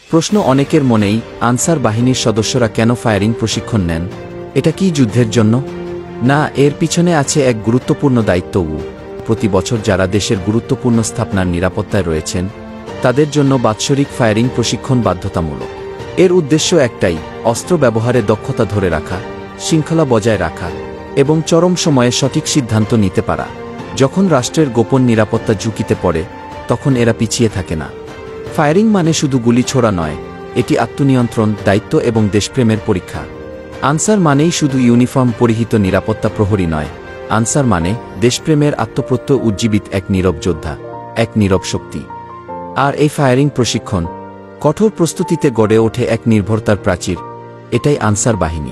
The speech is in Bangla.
প্রশ্ন অনেকের মনেই, আনসার বাহিনীর সদস্যরা কেন ফায়ারিং প্রশিক্ষণ নেন? এটা কি যুদ্ধের জন্য? না, এর পিছনে আছে এক গুরুত্বপূর্ণ দায়িত্বও। প্রতি বছর যারা দেশের গুরুত্বপূর্ণ স্থাপনার নিরাপত্তায় রয়েছেন, তাদের জন্য বাৎসরিক ফায়ারিং প্রশিক্ষণ বাধ্যতামূলক। এর উদ্দেশ্য একটাই, অস্ত্র ব্যবহারে দক্ষতা ধরে রাখা, শৃঙ্খলা বজায় রাখা এবং চরম সময়ে সঠিক সিদ্ধান্ত নিতে পারা। যখন রাষ্ট্রের গোপন নিরাপত্তা ঝুঁকিতে পড়ে, তখন এরা পিছিয়ে থাকে না। ফায়ারিং মানে শুধু গুলি ছোড়া নয়, এটি আত্মনিয়ন্ত্রণ, দায়িত্ব এবং দেশপ্রেমের পরীক্ষা। আনসার মানেই শুধু ইউনিফর্ম পরিহিত নিরাপত্তা প্রহরী নয়, আনসার মানে দেশপ্রেমের আত্মপ্রত্যয় উজ্জীবিত এক নীরব যোদ্ধা, এক নীরব শক্তি। আর এই ফায়ারিং প্রশিক্ষণ কঠোর প্রস্তুতিতে গড়ে ওঠে এক নির্ভরতার প্রাচীর। এটাই আনসার বাহিনী।